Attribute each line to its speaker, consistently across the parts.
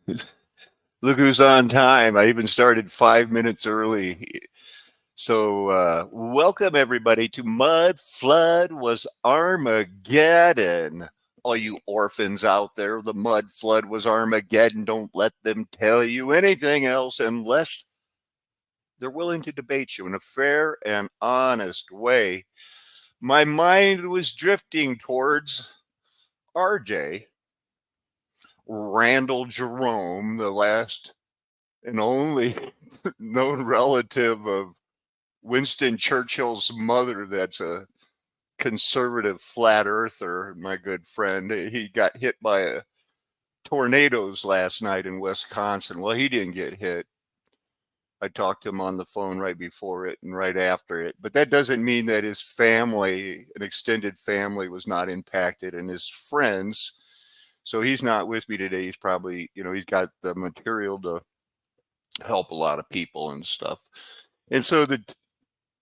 Speaker 1: Look who's on time. I even started 5 minutes early. So, welcome everybody to Mud Flood Was Armageddon. All you orphans out there, the mud flood was Armageddon. Don't let them tell you anything else unless they're willing to debate you in a fair and honest way. My mind was drifting towards RJ, Randall Jerome, the last and only known relative of Winston Churchill's mother that's a conservative flat earther, my good friend. He got hit by tornadoes last night in Wisconsin. Well, he didn't get hit. I talked to him on the phone right before it and right after it. But that doesn't mean that his family, an extended family, was not impacted and his friends. So he's not with me today. He's probably, he's got the material to help a lot of people and stuff. And so the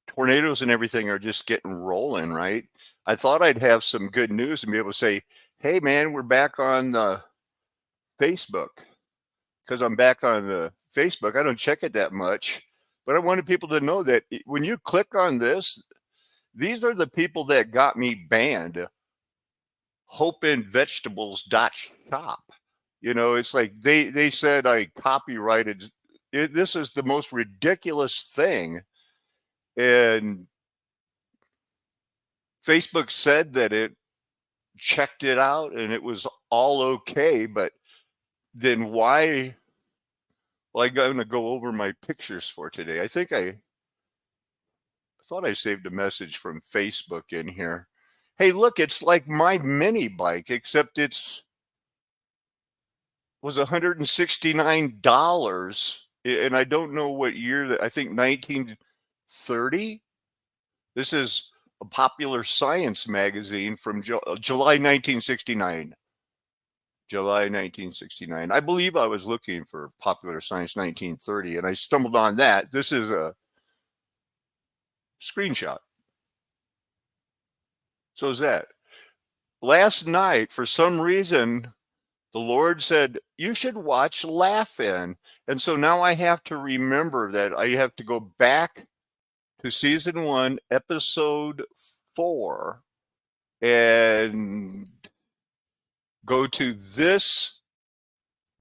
Speaker 1: tornadoes and everything are just getting rolling, right? I thought I'd have some good news and be able to say, hey, man, we're back on the Facebook because I'm back on the Facebook. I don't check it that much, but I wanted people to know that when you click on this, these are the people that got me banned. HopeInVegetables.shop. It's like they said I copyrighted it. This is the most ridiculous thing. And Facebook said that it checked it out and it was all okay, but then why? Well, I'm going to go over my pictures for today. I thought I saved a message from Facebook in here. Hey, look, it's like my mini bike, except it's was $169, and I don't know what year that. I think 1930. This is a Popular Science magazine from July 1969. July 1969. I believe I was looking for Popular Science 1930 and I stumbled on that. This is a screenshot. So is that. Last night, for some reason, the Lord said, you should watch Laugh-In. And so now I have to remember that I have to go back to season 1, episode 4, and go to this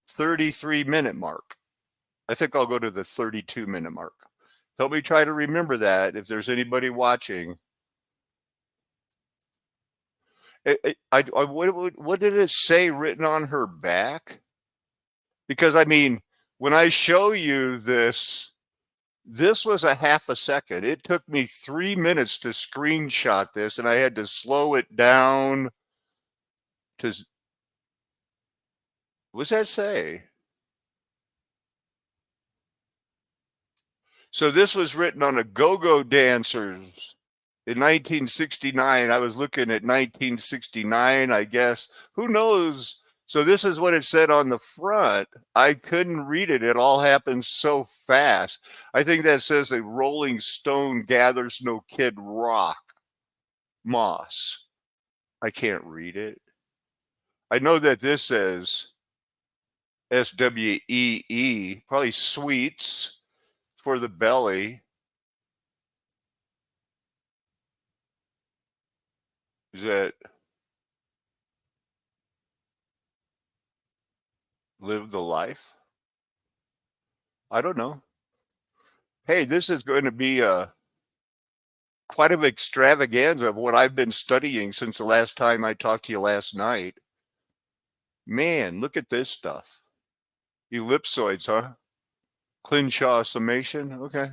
Speaker 1: 33-minute mark. I think I'll go to the 32-minute mark. Help me try to remember that if there's anybody watching. What did it say written on her back? Because, I mean, when I show you this, this was a half a second. It took me 3 minutes to screenshot this, and I had to slow it down to. What's that say? So this was written on a go-go dancers in 1969. I was looking at 1969, I guess. Who knows? So this is what it said on the front. I couldn't read it. It all happened so fast. I think that says a Rolling Stone gathers no kid rock moss. I can't read it. I know that this says SWEE, probably sweets for the belly. Is that live the life? I don't know. Hey, this is going to be quite an extravaganza of what I've been studying since the last time I talked to you last night. Man, look at this stuff. Ellipsoids, huh? Clinshaw summation. Okay.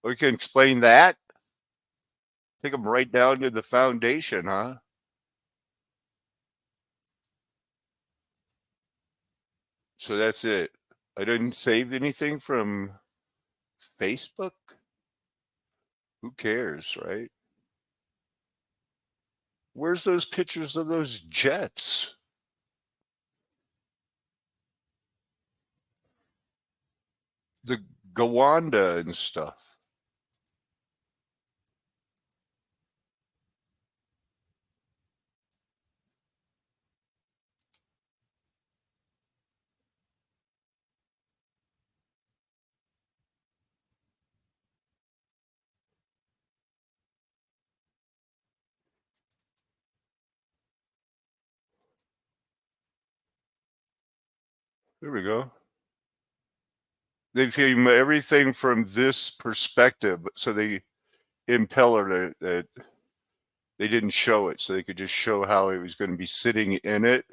Speaker 1: We can explain that. Take them right down to the foundation, huh? So that's it. I didn't save anything from Facebook. Who cares, right? Where's those pictures of those jets? The Gowanda and stuff. There we go. They film everything from this perspective, so they impeller that they didn't show it, so they could just show how it was going to be sitting in it.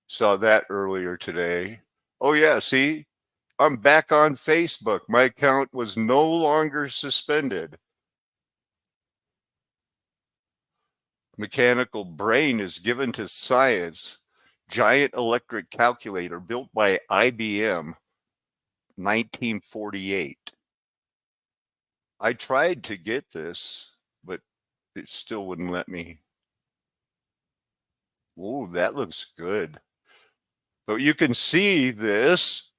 Speaker 1: Saw that earlier today. Oh yeah, see, I'm back on Facebook. My account was no longer suspended. Mechanical brain is given to science. Giant electric calculator built by IBM, 1948. I tried to get this, but it still wouldn't let me. Oh, that looks good. But you can see this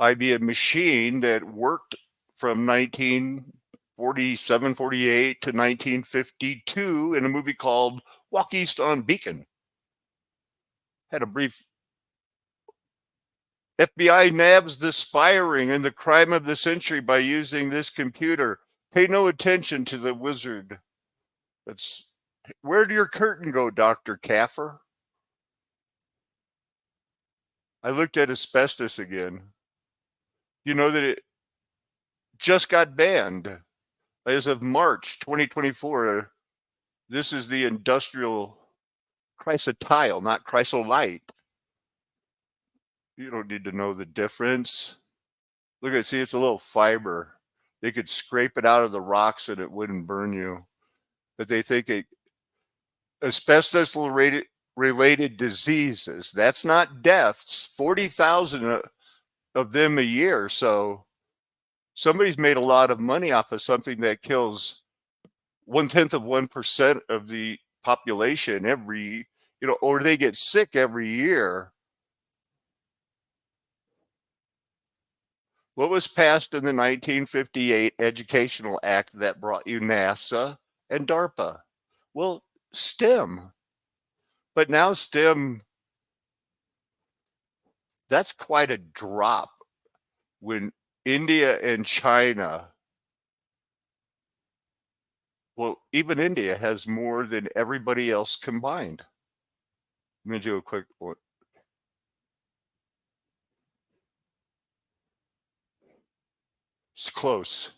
Speaker 1: IBM machine that worked from 1947, 48 to 1952 in a movie called Walk East on Beacon. Had a brief FBI nabs the spying and the crime of the century by using this computer. Pay no attention to the wizard. That's where'd your curtain go, Dr. Caffer? I looked at asbestos again. You know that it just got banned as of March 2024. This is the industrial chrysotile, not chrysolite. You don't need to know the difference. Look at it, see, it's a little fiber. They could scrape it out of the rocks and it wouldn't burn you. But they think asbestos related diseases, that's not deaths, 40,000 of them a year. So somebody's made a lot of money off of something that kills 0.1% of the population every, or they get sick every year. What was passed in the 1958 Educational Act that brought you NASA and DARPA? Well, STEM. But now STEM, that's quite a drop when India and China, well, even India has more than everybody else combined. Let me do a quick one. It's close.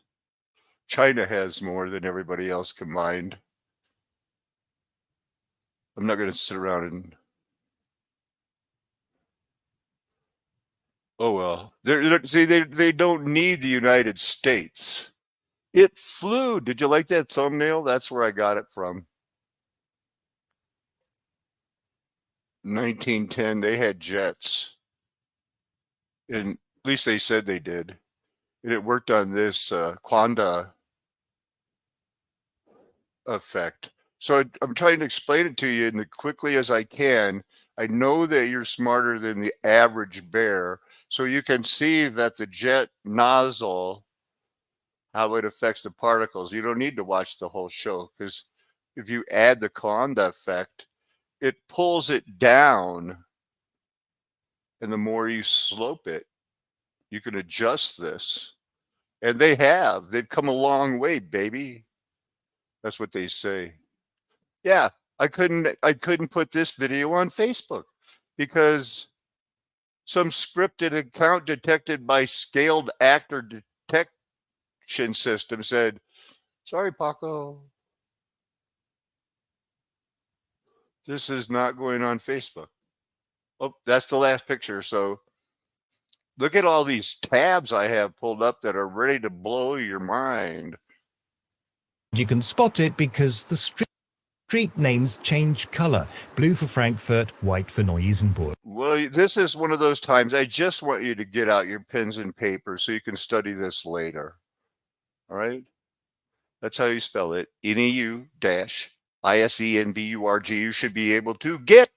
Speaker 1: China has more than everybody else combined. I'm not going to sit around and. Oh well. See, they don't need the United States. It flew. Did you like that thumbnail? That's where I got it from. 1910, they had jets. And at least they said they did. And it worked on this quanta effect. So I'm trying to explain it to you as quickly as I can. I know that you're smarter than the average bear. So you can see that the jet nozzle, how it affects the particles. You don't need to watch the whole show, because if you add the quanta effect, it pulls it down. And the more you slope it, you can adjust this. And they've come a long way, baby. That's what they say. Yeah, I couldn't put this video on Facebook because some scripted account detected by scaled actor detection system said, sorry, Paco, this is not going on Facebook. Oh, that's the last picture. So look at all these tabs I have pulled up that are ready to blow your mind.
Speaker 2: You can spot it because the street names change color. Blue for Frankfurt, white for Neu-Isenburg.
Speaker 1: Well, this is one of those times I just want you to get out your pens and paper so you can study this later. All right? That's how you spell it. NEU-ISENBURG. You should be able to get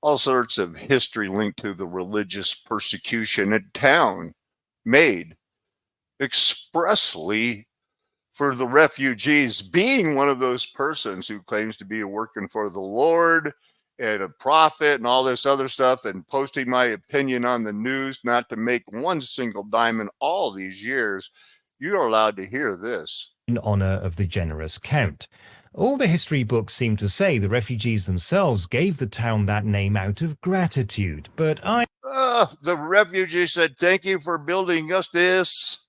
Speaker 1: all sorts of history linked to the religious persecution in town made expressly for the refugees, being one of those persons who claims to be working for the Lord and a prophet and all this other stuff, and posting my opinion on the news, not to make one single dime in all these years. You're allowed to hear this.
Speaker 2: In honor of the generous Count. All the history books seem to say the refugees themselves gave the town that name out of gratitude, but
Speaker 1: The refugees said, "Thank you for building us this."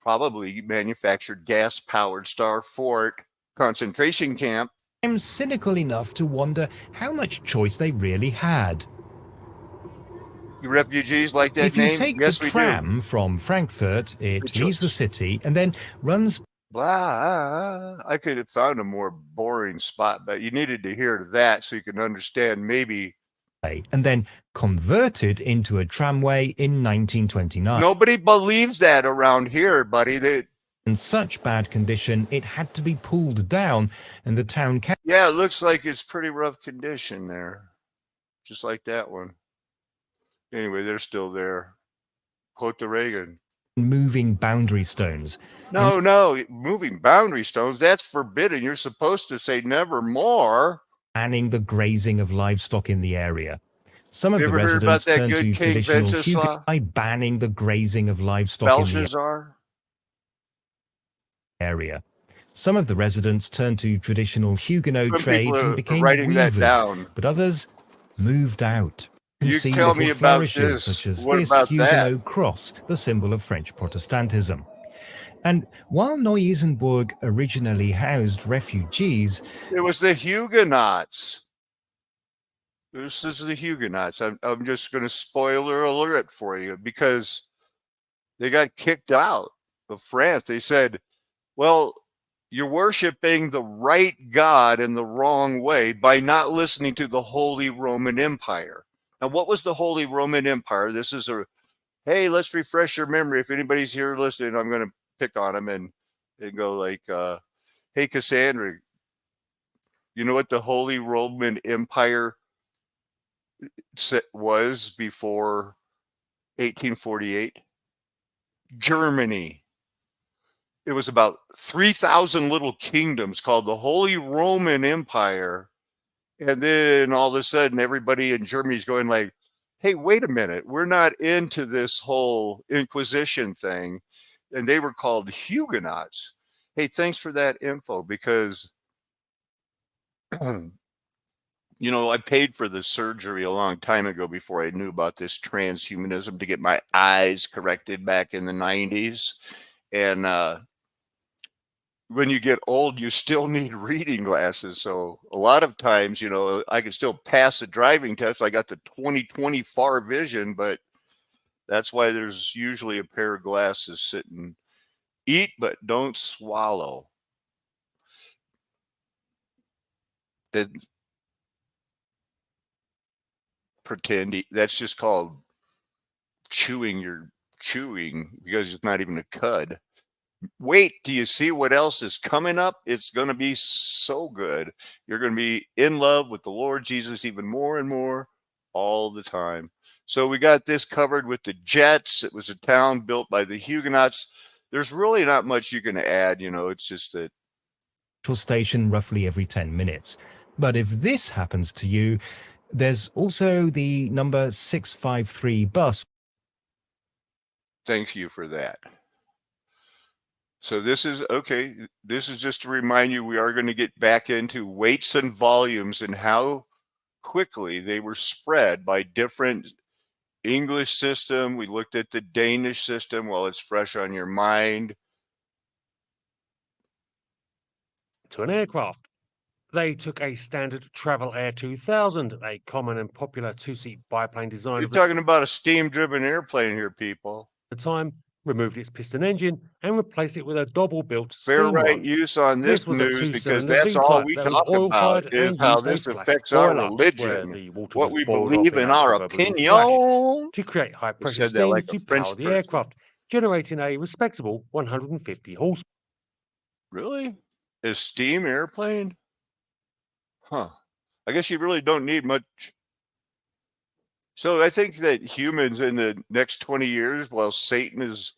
Speaker 1: Probably manufactured gas-powered Star Fort concentration camp.
Speaker 2: I'm cynical enough to wonder how much choice they really had.
Speaker 1: You refugees like that
Speaker 2: If you
Speaker 1: name?
Speaker 2: take
Speaker 1: Yes,
Speaker 2: the
Speaker 1: we do.
Speaker 2: tram from Frankfurt,
Speaker 1: Good
Speaker 2: it leaves the
Speaker 1: choice.
Speaker 2: city and then runs
Speaker 1: Blah. I could have found a more boring spot, but you needed to hear that so you can understand maybe.
Speaker 2: and then converted into a tramway in 1929.
Speaker 1: Nobody believes that around here, buddy.
Speaker 2: In such bad condition, it had to be pulled down, and the town
Speaker 1: Yeah, it looks like it's pretty rough condition there. Just like that one. Anyway, they're still there. Quote the Reagan.
Speaker 2: moving boundary stones.
Speaker 1: No, moving boundary stones, that's forbidden. You're supposed to say nevermore.
Speaker 2: Banning the grazing of livestock in the area. Some of
Speaker 1: You
Speaker 2: the
Speaker 1: ever heard about
Speaker 2: residents
Speaker 1: that
Speaker 2: turned
Speaker 1: good
Speaker 2: to
Speaker 1: King
Speaker 2: traditional
Speaker 1: Wenceslaw?
Speaker 2: by banning the grazing of livestock in the
Speaker 1: Belshazzar?
Speaker 2: area. Some of the residents turned to traditional Huguenot
Speaker 1: Some people
Speaker 2: trades and
Speaker 1: are
Speaker 2: became
Speaker 1: writing that
Speaker 2: weavers,
Speaker 1: down.
Speaker 2: but others moved out.
Speaker 1: You
Speaker 2: See
Speaker 1: tell
Speaker 2: little
Speaker 1: me about
Speaker 2: flourishes
Speaker 1: this.
Speaker 2: such as
Speaker 1: What
Speaker 2: this
Speaker 1: about that?
Speaker 2: Huguenot cross, the symbol of French Protestantism. And while Neu-Isenburg originally housed refugees,
Speaker 1: It was the Huguenots. This is the Huguenots. I'm just going to spoiler alert for you because they got kicked out of France. They said, well, you're worshiping the right God in the wrong way by not listening to the Holy Roman Empire. Now, what was the Holy Roman Empire? This is hey, let's refresh your memory. If anybody's here listening, I'm going to pick on them and go like, hey, Cassandra, you know what the Holy Roman Empire was before 1848? Germany. It was about 3,000 little kingdoms called the Holy Roman Empire. And then all of a sudden, everybody in Germany is going like, hey, wait a minute. We're not into this whole Inquisition thing. And they were called Huguenots. Hey, thanks for that info because, you know, I paid for the surgery a long time ago before I knew about this transhumanism to get my eyes corrected back in the 90s. And when you get old, you still need reading glasses. So a lot of times, you know, I can still pass the driving test. I got the 20/20 far vision, but that's why there's usually a pair of glasses sitting. Eat, but don't swallow. That that's just called chewing your chewing because it's not even a cud. Wait, do you see what else is coming up? It's going to be so good. You're going to be in love with the Lord Jesus even more and more all the time. So we got this covered with the Jets. It was a town built by the Huguenots. There's really not much you can add, you know, it's just that
Speaker 2: station roughly every 10 minutes. But if this happens to you, there's also the number 653 bus.
Speaker 1: thank you for that. So this is okay. This is just to remind you we are going to get back into weights and volumes and how quickly they were spread by different English system. We looked at the Danish system while it's fresh on your mind.
Speaker 3: To an aircraft. They took a standard Travel Air 2000, a common and popular two-seat biplane design
Speaker 1: You're
Speaker 3: of the
Speaker 1: talking about a steam-driven airplane here, people.
Speaker 3: time, removed its piston engine and replaced it with a double-built
Speaker 1: Fair
Speaker 3: steam
Speaker 1: right
Speaker 3: one.
Speaker 1: use on this
Speaker 3: Was a
Speaker 1: news because
Speaker 3: two-cylinder
Speaker 1: that's all
Speaker 3: V-type
Speaker 1: we
Speaker 3: that was
Speaker 1: talk about
Speaker 3: oil-fired
Speaker 1: is
Speaker 3: and
Speaker 1: how
Speaker 3: used a
Speaker 1: this
Speaker 3: black
Speaker 1: affects our
Speaker 3: boiler, where
Speaker 1: religion,
Speaker 3: the water
Speaker 1: what
Speaker 3: was
Speaker 1: we
Speaker 3: boiled off
Speaker 1: believe
Speaker 3: in
Speaker 1: in
Speaker 3: a
Speaker 1: our
Speaker 3: proverbial flash
Speaker 1: opinion.
Speaker 3: to create
Speaker 1: I
Speaker 3: high-pressure
Speaker 1: said that
Speaker 3: steam
Speaker 1: like a
Speaker 3: to power
Speaker 1: French
Speaker 3: the
Speaker 1: person.
Speaker 3: aircraft, generating a respectable 150 horsepower.
Speaker 1: Really? A steam airplane? Huh. I guess you really don't need much. So I think that humans in the next 20 years, while Satan is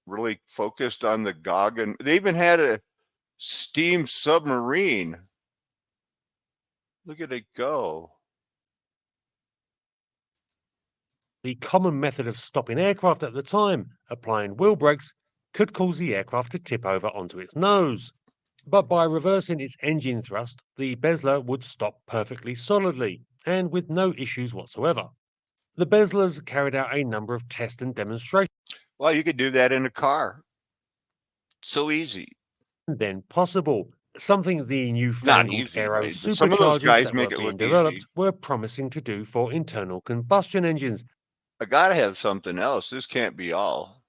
Speaker 1: really focused on the Gog, and they even had a steam submarine. Look at it go.
Speaker 3: The common method of stopping aircraft at the time, applying wheel brakes, could cause the aircraft to tip over onto its nose. But by reversing its engine thrust, the bezeler would stop perfectly solidly and with no issues whatsoever. The bezelers carried out a number of tests and demonstrations
Speaker 1: Well, you could do that in a car. So easy.
Speaker 3: then possible, something the
Speaker 1: Not
Speaker 3: newfangled
Speaker 1: easy,
Speaker 3: aero
Speaker 1: right? But some of those
Speaker 3: superchargers
Speaker 1: guys
Speaker 3: that were
Speaker 1: make it
Speaker 3: being
Speaker 1: look
Speaker 3: developed
Speaker 1: easy.
Speaker 3: were promising to do for internal combustion engines.
Speaker 1: I gotta have something else. This can't be all.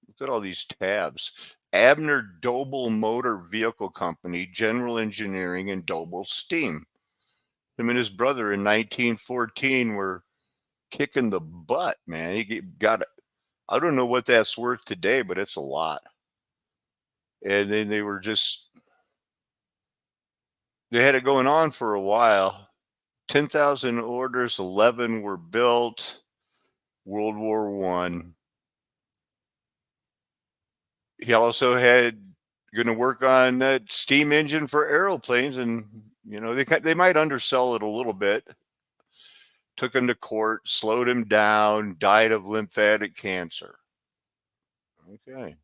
Speaker 1: Look at all these tabs. Abner Doble Motor Vehicle Company, General Engineering, and Doble Steam. Him and his brother in 1914 were kicking the butt, man. He got, I don't know what that's worth today, but it's a lot. And then they had it going on for a while. 10,000 orders, 11 were built. World War One. He also had going to work on that steam engine for airplanes, and they might undersell it a little bit. Took him to court, slowed him down, died of lymphatic cancer. Okay.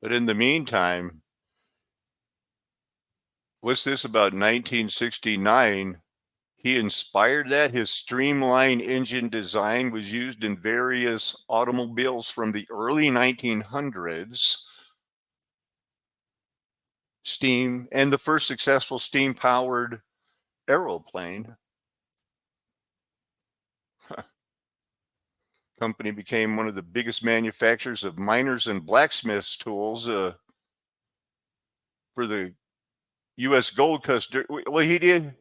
Speaker 1: But in the meantime, what's this about 1969? He inspired that. His streamlined engine design was used in various automobiles from the early 1900s. Steam, and the first successful steam-powered aeroplane. Company became one of the biggest manufacturers of miners and blacksmiths tools for the U.S. Gold Coast. Well, he did.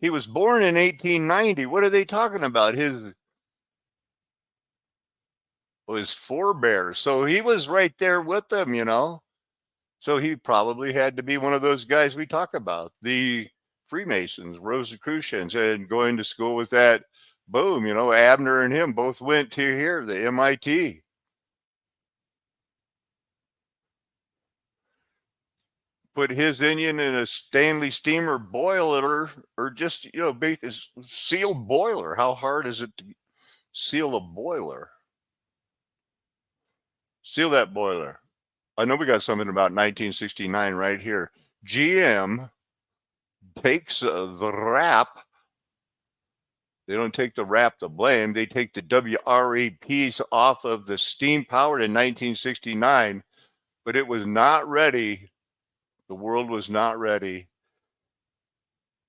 Speaker 1: He was born in 1890. What are they talking about? His forebears. So he was right there with them, So he probably had to be one of those guys we talk about, the Freemasons, Rosicrucians, and going to school with that. Boom, Abner and him both went to here, the MIT. Put his engine in a Stanley steamer boiler, or just, make a sealed boiler. How hard is it to seal a boiler? Seal that boiler. I know we got something about 1969 right here. GM takes the rap. They don't take the rap the blame. They take the WRAPs off of the steam powered in 1969, but it was not ready. The world was not ready.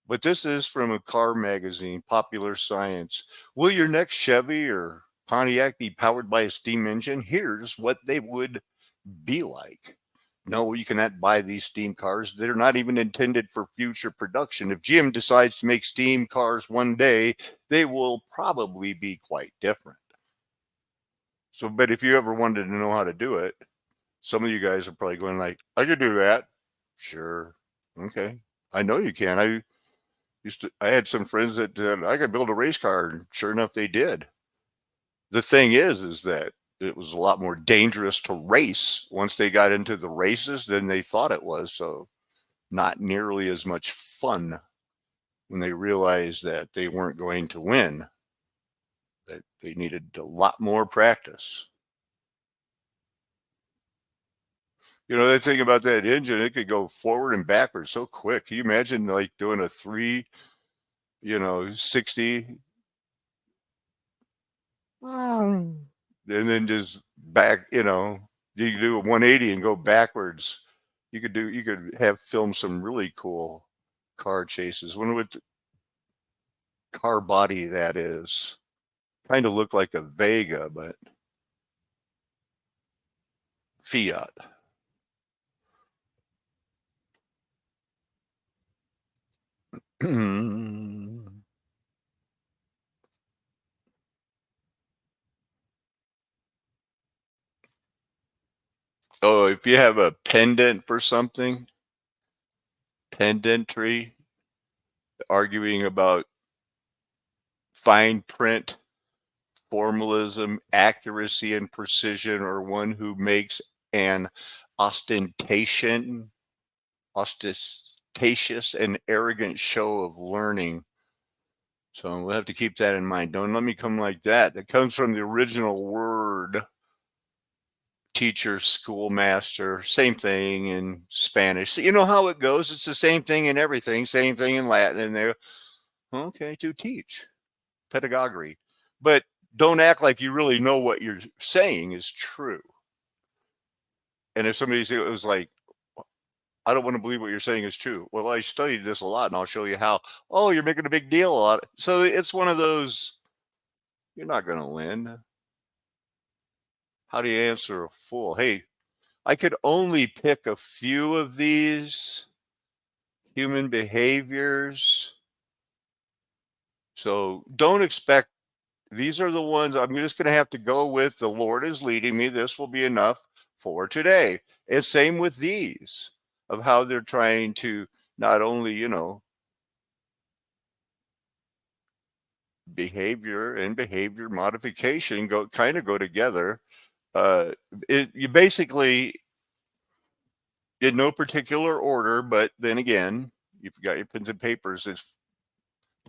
Speaker 1: But this is from a car magazine, Popular Science. Will your next Chevy or Pontiac be powered by a steam engine? Here's what they would be like. No, you cannot buy these steam cars. They're not even intended for future production. If GM decides to make steam cars one day, they will probably be quite different. So, but if you ever wanted to know how to do it, some of you guys are probably going like, I could do that. Sure. Okay. I know you can. I had some friends that I could build a race car, and sure enough, they did. The thing is that it was a lot more dangerous to race once they got into the races than they thought it was. So not nearly as much fun when they realized that they weren't going to win, that they needed a lot more practice. The thing about that engine, it could go forward and backwards so quick. Can you imagine like doing a 60 and then just back, you can do a 180 and go backwards. You could have filmed some really cool car chases. Wonder what the car body that is. Kind of look like a Vega, but Fiat. Oh, if you have a pendant for something, pendantry, arguing about fine print, formalism, accuracy, and precision, or one who makes an ostentatious and arrogant show of learning. So we'll have to keep that in mind. Don't let me come like that. That comes from the original word teacher, schoolmaster, same thing in Spanish. So you know how it goes. It's the same thing in everything, same thing in Latin. And they're okay to teach pedagogy, but don't act like you really know what you're saying is true. And if somebody was like, I don't want to believe what you're saying is true. Well, I studied this a lot and I'll show you how. Oh, you're making a big deal out of it. So it's one of those, you're not going to win. How do you answer a fool? Hey, I could only pick a few of these human behaviors. So don't expect, these are the ones I'm just going to have to go with. The Lord is leading me. This will be enough for today. And same with these of how they're trying to not only, behavior and behavior modification go together. You basically, in no particular order, but then again, you've got your pens and papers. It's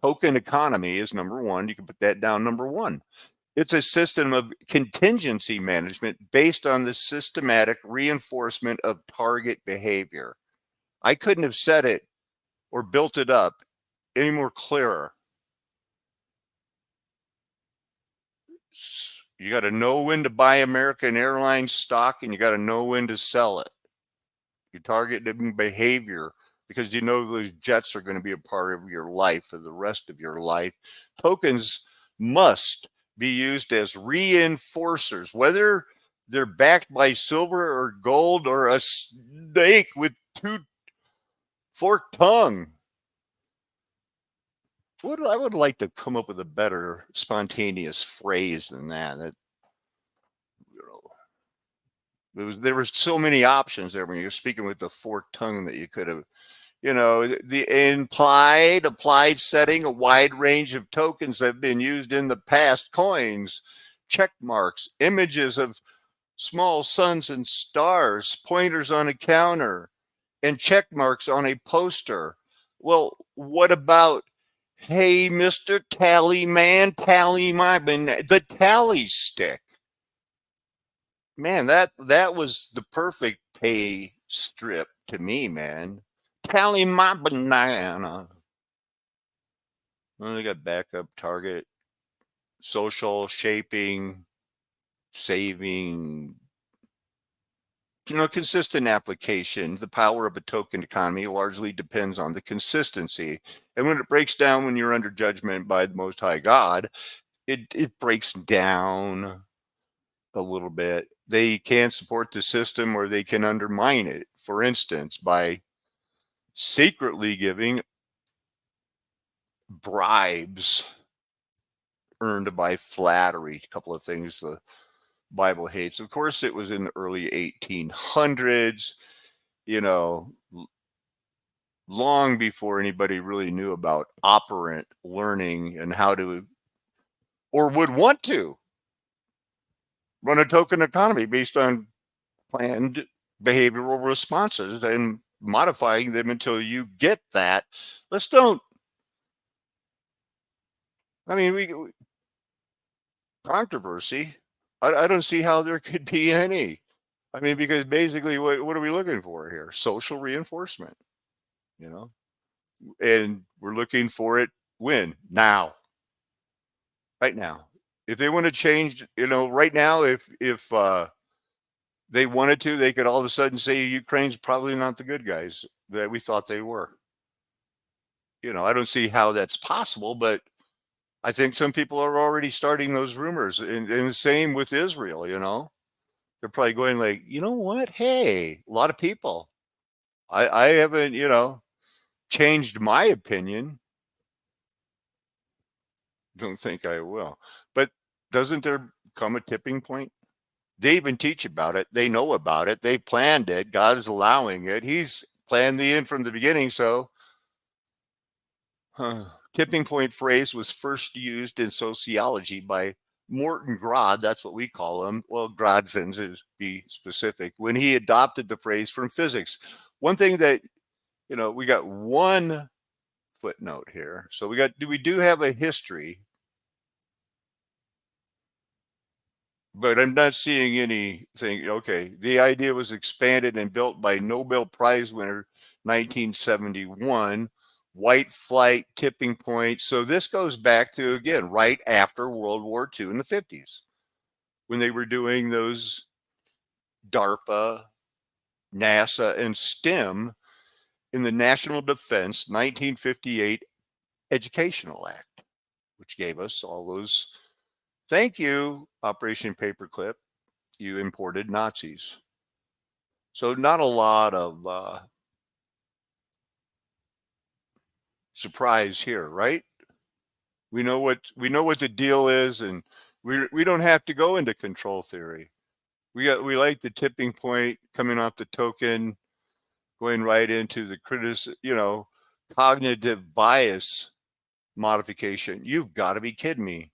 Speaker 1: token economy is number one. You can put that down number one. It's a system of contingency management based on the systematic reinforcement of target behavior. I couldn't have said it or built it up any more clearer. You got to know when to buy American Airlines stock and you got to know when to sell it. You target behavior because you know those jets are going to be a part of your life for the rest of your life. Tokens must be used as reinforcers, whether they're backed by silver or gold or a snake with two forked tongue. I would like to come up with a better spontaneous phrase than that. There were so many options there when you're speaking with the forked tongue that you could have, the applied setting, a wide range of tokens have been used in the past: coins, check marks, images of small suns and stars, pointers on a counter, and check marks on a poster. Well, what about, hey, Mr. Tally Man, tally the tally stick? Man, that was the perfect pay strip to me, man. Tally my banana. Well, they got backup, target, social, shaping, saving, consistent application. The power of a token economy largely depends on the consistency. And when it breaks down, when you're under judgment by the Most High God, it breaks down a little bit. They can support the system or they can undermine it. For instance, by secretly giving bribes earned by flattery. A couple of things the Bible hates. Of course, it was in the early 1800s, long before anybody really knew about operant learning and how to, or would want to, run a token economy based on planned behavioral responses and modifying them until you get that. Controversy. I don't see how there could be any. Because basically what are we looking for here? Social reinforcement, and we're looking for it when? Now. Right now. If they want to change, right now, if they wanted to, they could all of a sudden say Ukraine's probably not the good guys that we thought they were. I don't see how that's possible, but I think some people are already starting those rumors, and the same with Israel. They're probably going like, you know what? Hey, a lot of people. I haven't, changed my opinion. Don't think I will. But doesn't there come a tipping point? They even teach about it. They know about it. They planned it. God is allowing it. He's planned the end from the beginning. So, tipping point phrase was first used in sociology by Morton Grod. That's what we call him. Well, Grodzins, to be specific, when he adopted the phrase from physics. One thing that, we got one footnote here. So we do have a history. but I'm not seeing anything. Okay, the idea was expanded and built by Nobel Prize winner 1971. White flight tipping point. So this goes back to, again, right after World War II in the 50s when they were doing those DARPA, NASA, and STEM in the National Defense 1958 Educational Act, which gave us all those. Thank you, Operation Paperclip. You imported Nazis. So not a lot of surprise here, right? We know what the deal is, and we don't have to go into control theory. We like the tipping point coming off the token, going right into the cognitive bias modification. You've got to be kidding me.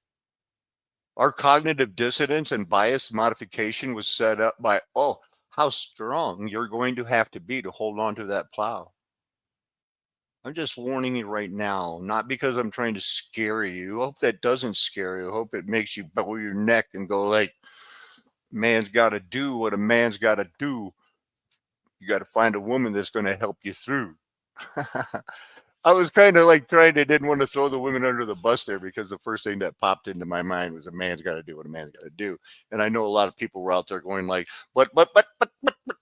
Speaker 1: Our cognitive dissonance and bias modification was set up by, oh, how strong you're going to have to be to hold on to that plow. I'm just warning you right now, not because I'm trying to scare you. I hope that doesn't scare you. I hope it makes you bow your neck and go like, man's got to do what a man's got to do. You got to find a woman that's going to help you through. I was kind of like didn't want to throw the women under the bus there because the first thing that popped into my mind was a man's got to do what a man's got to do. And I know a lot of people were out there going like, but,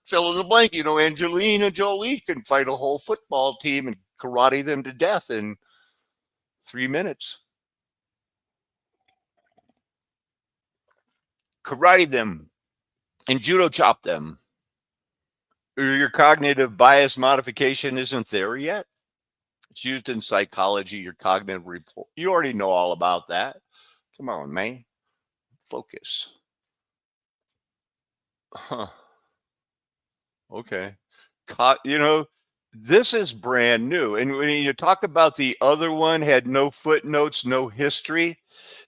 Speaker 1: fill in the blank, Angelina Jolie can fight a whole football team and karate them to death in 3 minutes. Karate them and judo chop them. Your cognitive bias modification isn't there yet. It's used in psychology, your cognitive report. You already know all about that. Come on, man. Focus. Huh. Okay. This is brand new. And when you talk about the other one had no footnotes, no history,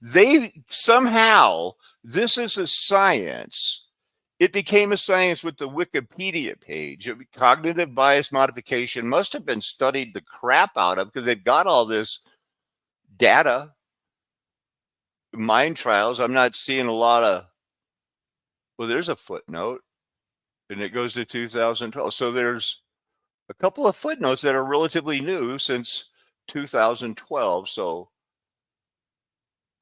Speaker 1: they somehow, this is a science. It became a science with the Wikipedia page. Cognitive bias modification must have been studied the crap out of because they've got all this data, mind trials. I'm not seeing a lot of, well, there's a footnote and it goes to 2012. So there's a couple of footnotes that are relatively new since 2012. So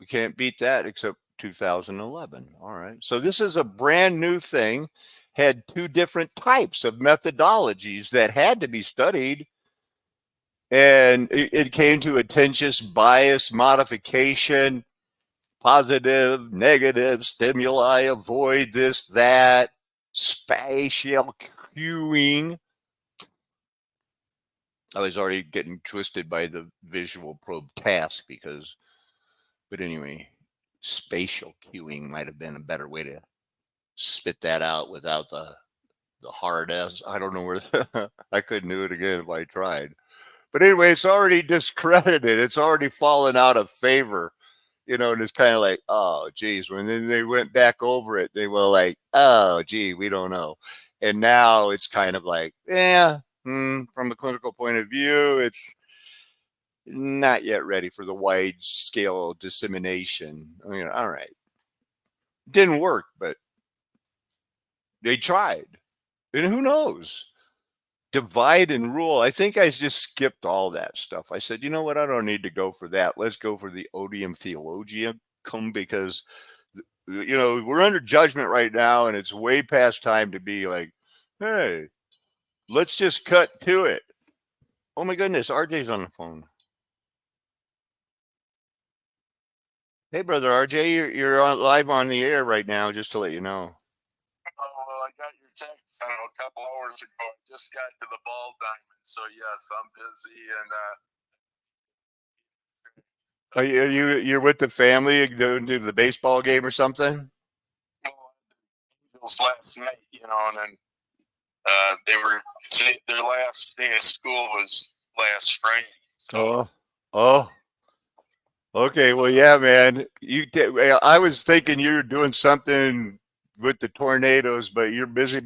Speaker 1: we can't beat that except 2011. All right. So this is a brand new thing, had two different types of methodologies that had to be studied. And it came to attention bias modification, positive, negative stimuli, avoid this, that, spatial cueing. I was already getting twisted by the visual probe task but anyway, spatial cueing might have been a better way to spit that out without the hard S. I don't know where I couldn't do it again if I tried. But anyway, it's already discredited. It's already fallen out of favor, and it's kind of like, oh, geez. When then they went back over it, they were like, oh, gee, we don't know. And now it's kind of like, from a clinical point of view, it's not yet ready for the wide scale dissemination. All right. Didn't work, but they tried. And who knows? Divide and rule. I think I just skipped all that stuff. I said, you know what? I don't need to go for that. Let's go for the odium theologium because, we're under judgment right now and it's way past time to be like, hey, let's just cut to it. Oh my goodness, RJ's on the phone. Hey, brother RJ, you're live on the air right now, just to let you know.
Speaker 4: Oh, well, I got your text, I don't know, a couple hours ago. I just got to the ball diamond, so yes, I'm busy. And
Speaker 1: You're with the family going to the baseball game or something?
Speaker 4: Last night, and then they were their last day of school was last Friday. So.
Speaker 1: Oh. Okay, well, yeah, man. I was thinking you were doing something with the tornadoes, but you're busy.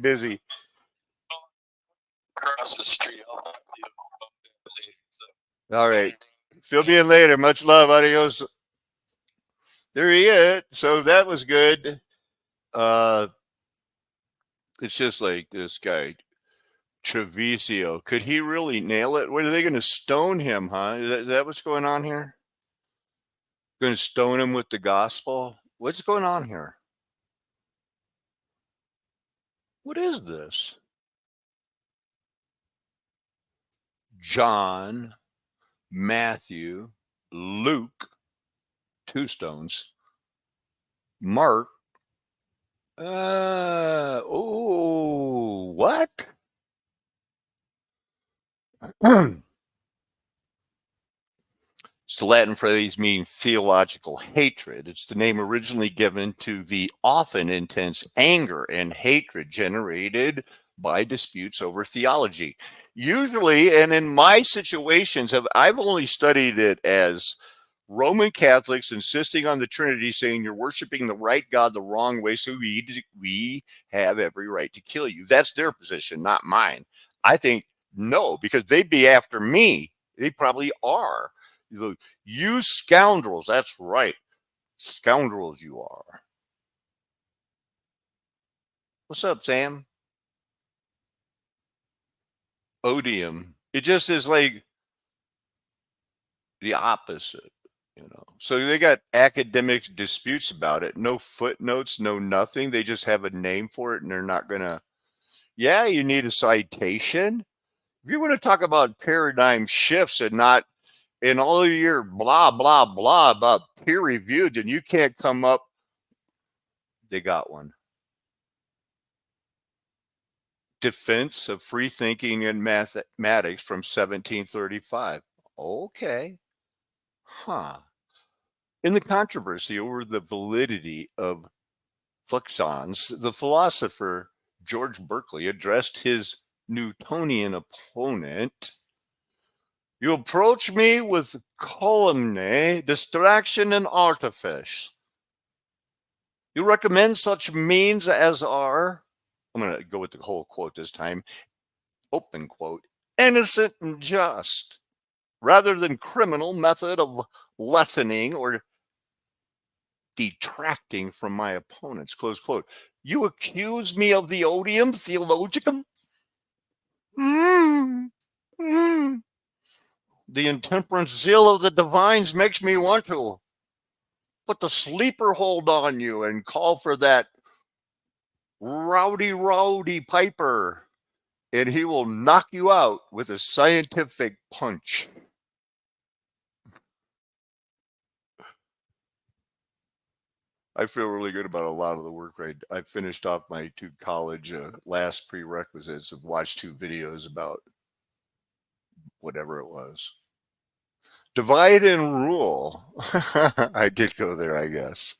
Speaker 4: Across the street, I'll talk to you about that later. So.
Speaker 1: All right. Fill me in later. Much love. Adios. There he is. So that was good. It's just like this guy, Treviso. Could he really nail it? What are they going to stone him, huh? Is that what's going on here? Going to stone him with the gospel? What's going on here? What is this? John, Matthew, Luke, 2 stones. Mark. What? It's the Latin phrase meaning theological hatred. It's the name originally given to the often intense anger and hatred generated by disputes over theology. Usually, and in my situations, I've only studied it as Roman Catholics insisting on the Trinity, saying you're worshiping the right God the wrong way, so we have every right to kill you. That's their position, not mine. I think no, because they'd be after me. They probably are. You scoundrels, that's right. Scoundrels you are. What's up, Sam? Odium. It just is like the opposite, you know. So they got academic disputes about it. No footnotes, no nothing. They just have a name for it and they're not going to. Yeah, you need a citation. If you want to talk about paradigm shifts and not in all of your blah, blah, blah about peer reviewed, then you can't come up. They got one. Defense of Free Thinking in Mathematics from 1735. Okay. Huh. In the controversy over the validity of fluxions, the philosopher George Berkeley addressed his Newtonian opponent. You approach me with calumny, distraction, and artifice. You recommend such means as are, I'm going to go with the whole quote this time, open quote, innocent and just, rather than criminal method of lessening or detracting from my opponents, close quote. You accuse me of the odium theologicum? The intemperance zeal of the divines makes me want to put the sleeper hold on you and call for that rowdy Piper, and he will knock you out with a scientific punch. I feel really good about a lot of the work. I finished off my 2 college last prerequisites of watch 2 videos about whatever it was. Divide and rule. I did go there, I guess.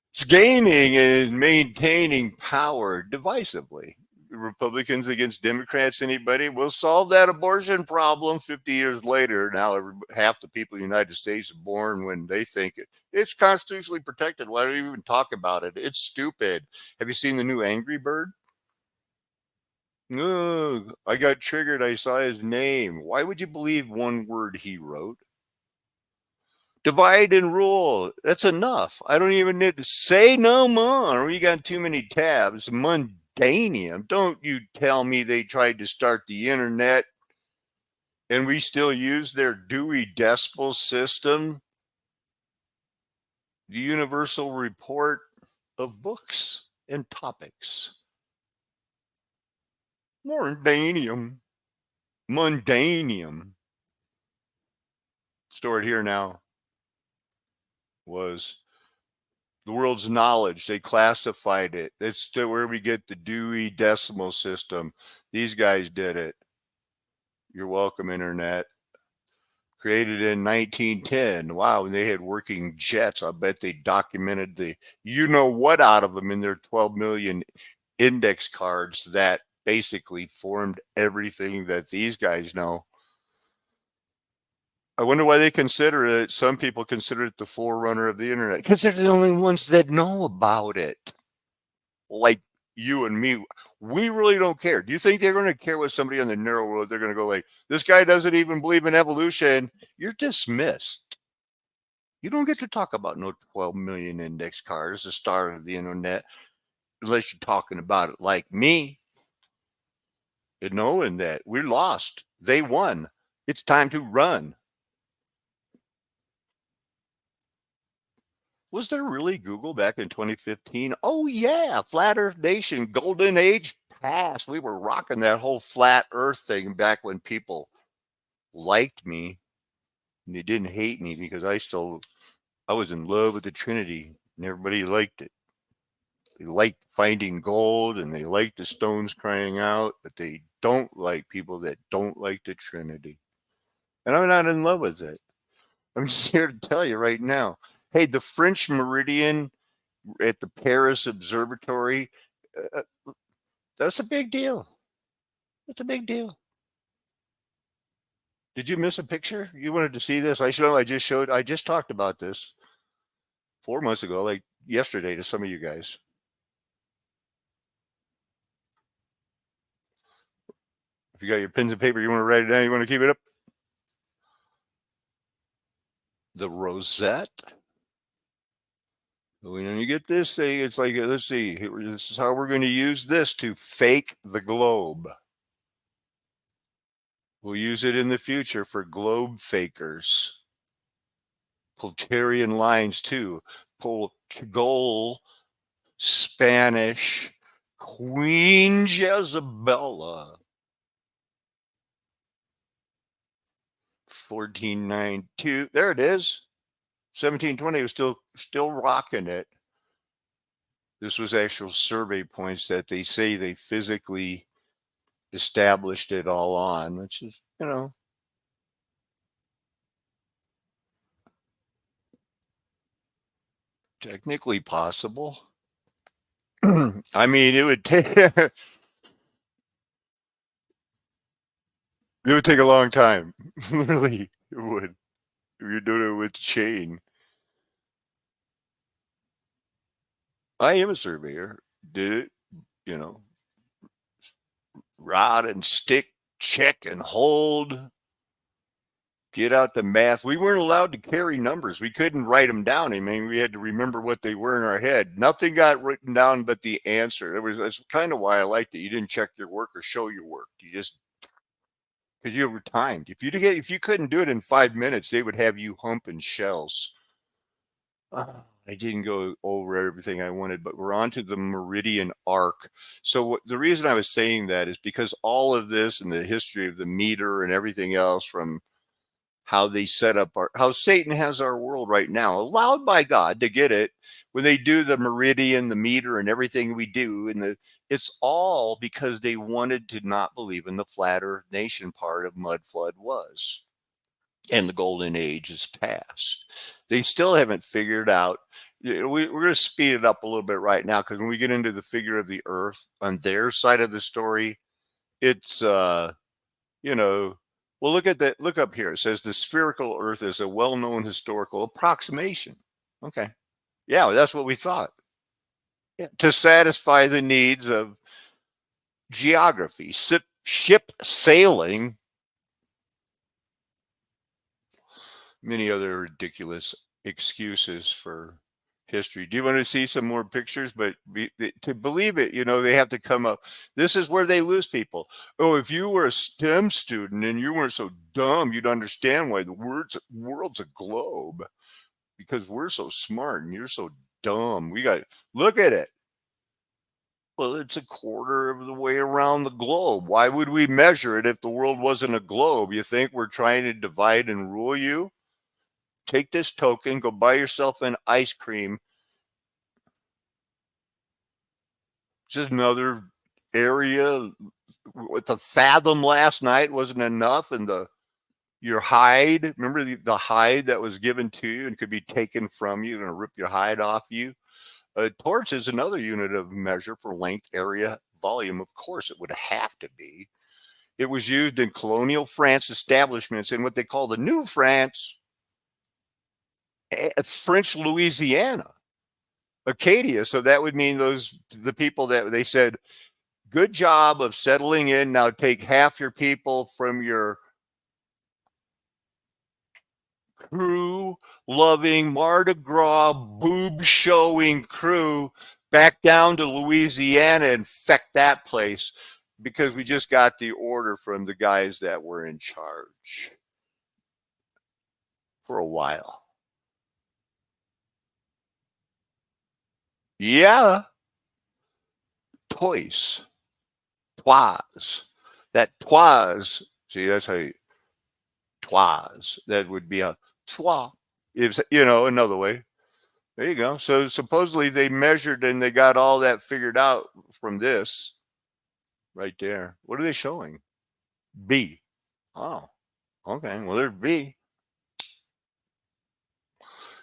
Speaker 1: It's gaining and maintaining power divisively. Republicans against Democrats, anybody? We'll solve that abortion problem 50 years later. Now half the people in the United States are born when they think it's constitutionally protected. Why do we even talk about it? It's stupid. Have you seen the new Angry Bird? Ugh, I got triggered. I saw his name. Why would you believe one word he wrote? Divide and rule. That's enough. I don't even need to say no more. We got too many tabs. Mundanium. Don't you tell me they tried to start the internet and we still use their Dewey Decimal System, the universal report of books and topics. Mundanium. Stored here now. Was the world's knowledge. They classified it. It's where we get the Dewey Decimal System. These guys did it. You're welcome, Internet. Created in 1910. Wow, they had working jets. I bet they documented the you-know-what out of them in their 12 million index cards that basically formed everything that these guys know. I wonder why they consider it. Some people consider it the forerunner of the internet because they're the only ones that know about it. Like you and me, we really don't care. Do you think they're going to care what somebody on the narrow road? They're going to go like, this guy doesn't even believe in evolution. You're dismissed. You don't get to talk about no 12 million index cards, the start of the internet, unless you're talking about it like me. And knowing that we lost, they won. It's time to run. Was there really Google back in 2015? Oh, yeah. Flat Earth Nation, golden age past. We were rocking that whole flat Earth thing back when people liked me. And they didn't hate me because I was in love with the Trinity and everybody liked it. They liked finding gold and they liked the stones crying out, but they don't like people that don't like the Trinity. And I'm not in love with it. I'm just here to tell you right now. Hey, the French meridian at the Paris Observatory, that's a big deal. It's a big deal. Did you miss a picture? You wanted to see this? I just talked about this 4 months ago, like yesterday to some of you guys. If you got your pens and paper, you want to write it down, you want to keep it up? The rosette. When you get this thing, it's like, let's see, this is how we're going to use this to fake the globe. We'll use it in the future for globe fakers. Polterian lines too. Portugal, Spanish, Queen Jezebella. 1492. There it is. 1720 was still rocking it. This was actual survey points that they say they physically established it all on, which is, technically possible. I mean, it would take it would take a long time. Literally, it would. If you're doing it with chain. I am a surveyor. Did it, rod and stick, check and hold. Get out the math. We weren't allowed to carry numbers. We couldn't write them down. I mean, we had to remember what they were in our head. Nothing got written down but the answer. That's kind of why I liked it. You didn't check your work or show your work. You just, because you were timed. If you couldn't do it in 5 minutes, they would have you humping shells. I didn't go over everything I wanted, but we're on to the meridian arc. So the reason I was saying that is because all of this and the history of the meter and everything else, from how they set up how Satan has our world right now, allowed by God to get it, when they do the meridian, the meter, and everything we do, and it's all because they wanted to not believe in the flat Earth Nation part of Mud Flood was. And the golden age is past. They still haven't figured out. We're going to speed it up a little bit right now, because when we get into the figure of the earth on their side of the story, it's, well, look at that. Look up here. It says the spherical earth is a well-known historical approximation. Okay. Yeah, that's what we thought. Yeah, to satisfy the needs of geography, ship sailing, many other ridiculous excuses for history. Do you want to see some more pictures? But to believe it, they have to come up. This is where they lose people. Oh, if you were a STEM student and you weren't so dumb, you'd understand why the world's a globe, because we're so smart and you're so dumb. Look at it. Well, it's a quarter of the way around the globe. Why would we measure it if the world wasn't a globe? You think we're trying to divide and rule you? Take this token, go buy yourself an ice cream. Just another area with the fathom last night wasn't enough. And your hide, remember the hide that was given to you and could be taken from you and rip your hide off you? A torch is another unit of measure for length, area, volume. Of course, it would have to be. It was used in colonial France establishments in what they call the New France, French Louisiana, Acadia. So that would mean the people that they said, good job of settling in. Now take half your people from your crew loving, Mardi Gras boob showing crew back down to Louisiana and infect that place because we just got the order from the guys that were in charge for a while. Yeah. Toys. Twas. That twas. See, that's how you, twas. That would be a twa. If, another way. There you go. So supposedly they measured and they got all that figured out from this right there. What are they showing? B. Oh, okay. Well, there's B.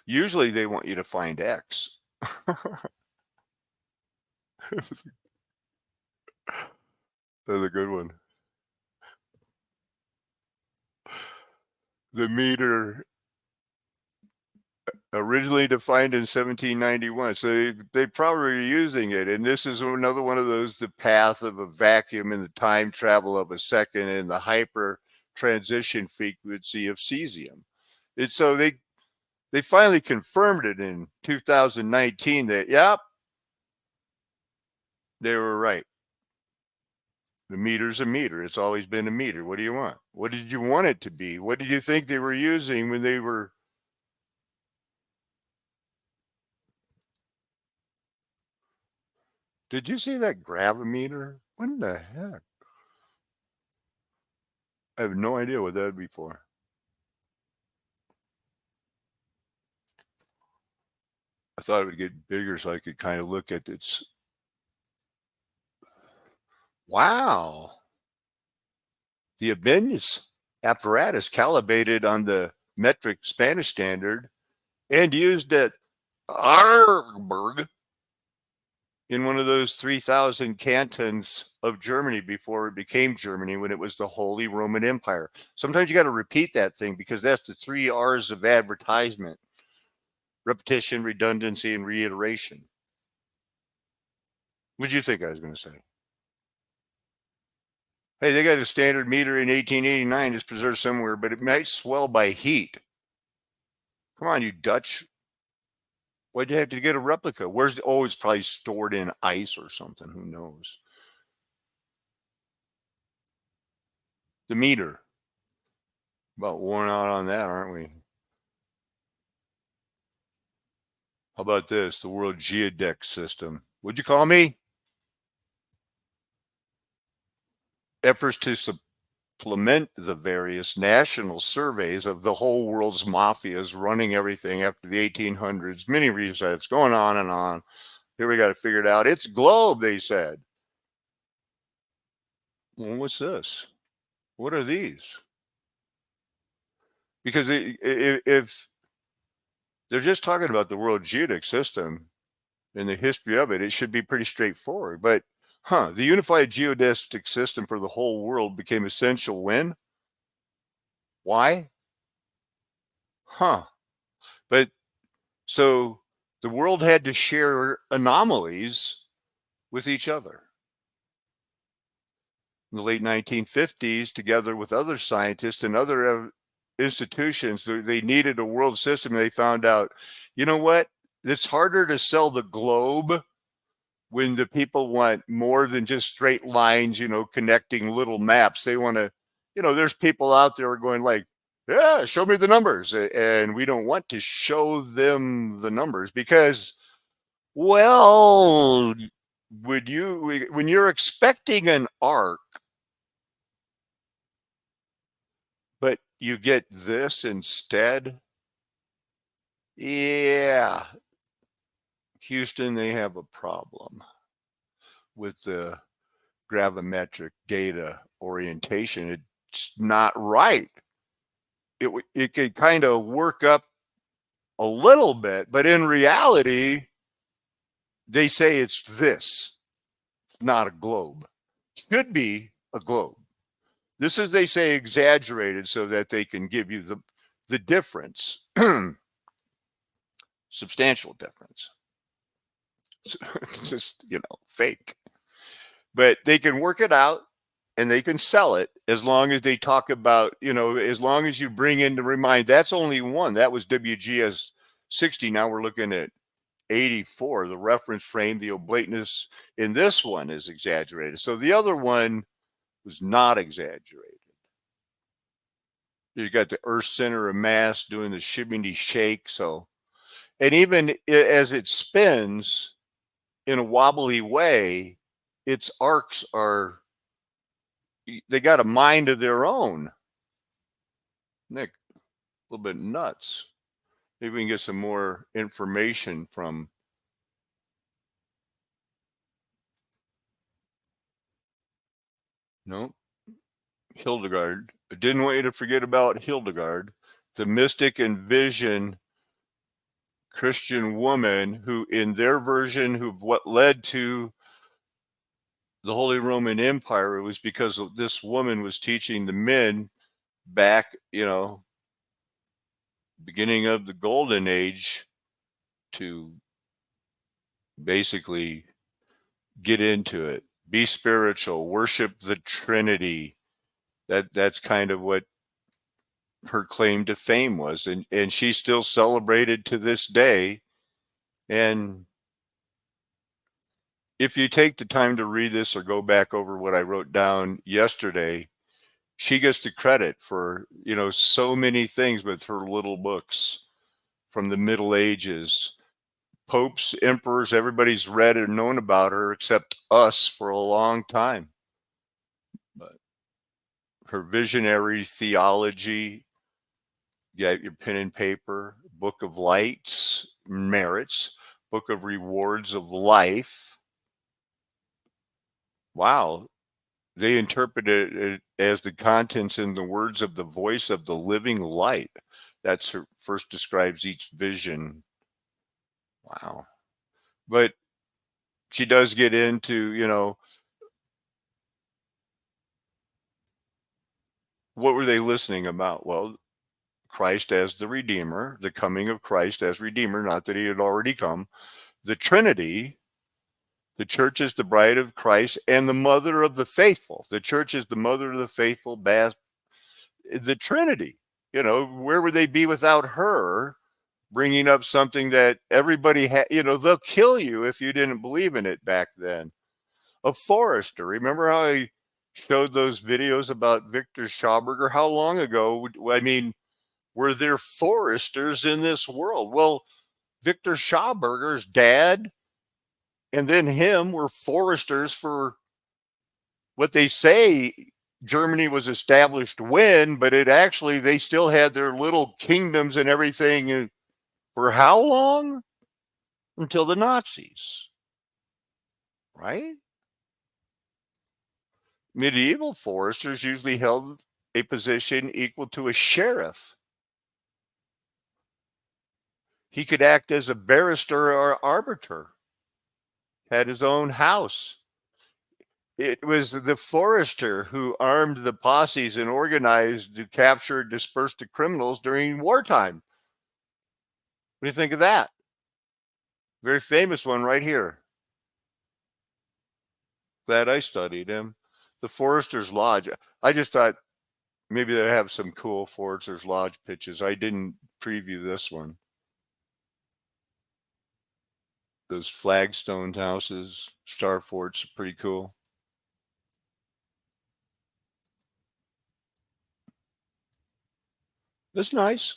Speaker 1: Usually they want you to find X. That's a good one. The meter originally defined in 1791. So they probably are using it. And this is another one of those, the path of a vacuum and the time travel of a second and the hyper transition frequency of cesium. It's so they finally confirmed it in 2019 that, yep, they were right. The meter's a meter. It's always been a meter. What do you want? What did you want it to be? What did you think they were using when they were? Did you see that gravimeter? What in the heck? I have no idea what that would be for. I thought it would get bigger so I could kind of look at its. Wow. The Ibanez apparatus calibrated on the metric Spanish standard and used at Arburg in one of those 3,000 cantons of Germany before it became Germany when it was the Holy Roman Empire. Sometimes you got to repeat that thing because that's the 3 R's of advertisement: repetition, redundancy, and reiteration. What did you think I was going to say? Hey, they got a standard meter in 1889 is preserved somewhere, but it might swell by heat. Come on, you Dutch. Why'd you have to get a replica? Where's the, oh, it's probably stored in ice or something. Who knows? The meter. About worn out on that, aren't we? How about this? The World Geodetic System. What'd you call me? Efforts to supplement the various national surveys of the whole world's mafias running everything after the 1800s. Many resets going on and on. Here we got to figure it out. It's globe, they said. Well, what's this? What are these? Because if they're just talking about the World Geodetic System and the history of it, it should be pretty straightforward. But the unified geodesic system for the whole world became essential when? Why? But so the world had to share anomalies with each other. In the late 1950s, together with other scientists and other institutions, they needed a world system. They found out, you know what? It's harder to sell the globe when the people want more than just straight lines, connecting little maps. They want to, there's people out there going like, yeah, show me the numbers. And we don't want to show them the numbers because, well, when you're expecting an arc, but you get this instead, yeah, Houston, they have a problem with the gravimetric data orientation. It's not right. It could kind of work up a little bit, but in reality, they say it's this. It's not a globe. Should be a globe. This is, they say, exaggerated so that they can give you the difference, substantial difference. It's just, fake. But they can work it out and they can sell it as long as they talk about, as long as you bring in to remind, that's only one. That was WGS 60. Now we're looking at 84. The reference frame, the oblateness in this one is exaggerated. So the other one was not exaggerated. You got the Earth center of mass doing the shimmy shake. So, and even as it spins in a wobbly way, its arcs they got a mind of their own. Nick, a little bit nuts. Maybe we can get some more information from. No, Hildegard. I didn't want you to forget about Hildegard, the mystic and vision Christian woman who, in their version, what led to the Holy Roman Empire, it was because this woman was teaching the men back, beginning of the Golden Age, to basically get into it, be spiritual, worship the Trinity. That's kind of what her claim to fame was, and she's still celebrated to this day. And if you take the time to read this or go back over what I wrote down yesterday, she gets the credit for, so many things with her little books from the Middle Ages. Popes, emperors, everybody's read and known about her except us for a long time. But her visionary theology, you got your pen and paper, Book of Lights, Merits, Book of Rewards of Life. Wow. They interpreted it as the contents in the words of the voice of the living light. That's her first describes each vision. Wow. But she does get into, what were they listening about? Well, Christ as the Redeemer, the coming of Christ as Redeemer, not that he had already come, the Trinity. The church is the bride of Christ and the mother of the faithful. The church is the mother of the faithful, the Trinity. Where would they be without her bringing up something that everybody had? They'll kill you if you didn't believe in it back then. A forester. Remember how I showed those videos about Victor Schauberger? How long ago? I mean, were there foresters in this world? Well, Victor Schauberger's dad and then him were foresters for what they say Germany was established when, but they still had their little kingdoms and everything for how long? Until the Nazis, right? Medieval foresters usually held a position equal to a sheriff. He could act as a barrister or arbiter, had his own house. It was the forester who armed the posses and organized to capture and disperse the criminals during wartime. What do you think of that? Very famous one right here. Glad I studied him. The Forester's Lodge. I just thought maybe they have some cool Forester's Lodge pitches. I didn't preview this one. Those flagstone houses, star forts, pretty cool. That's nice.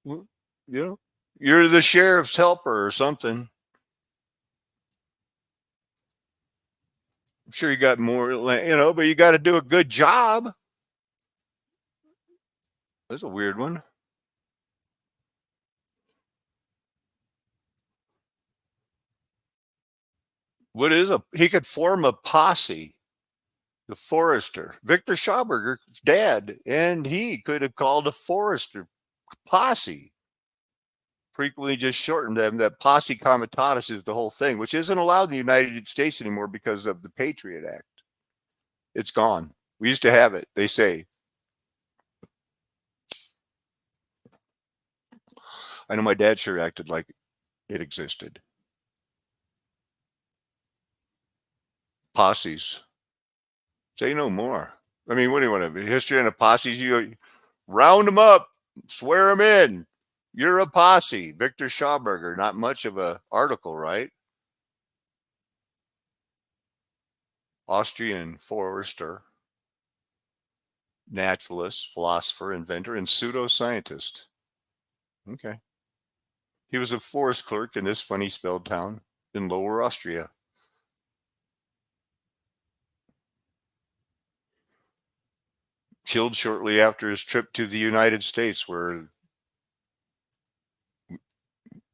Speaker 1: Well, you're the sheriff's helper or something. I'm sure you got more, but you got to do a good job. That's a weird one. He could form a posse. The forester, Victor Schauberger's dad, and he could have called a forester posse. Frequently just shortened them. That posse comitatus is the whole thing, which isn't allowed in the United States anymore because of the Patriot Act. It's gone. We used to have it, they say. I know my dad sure acted like it existed. Posses. Say no more. I mean, what do you want to be? History and a posse? You round them up, swear them in. You're a posse. Victor Schauberger, not much of a article, right? Austrian forester, naturalist, philosopher, inventor, and pseudoscientist. Okay. He was a forest clerk in this funny spelled town in Lower Austria. Killed shortly after his trip to the United States, where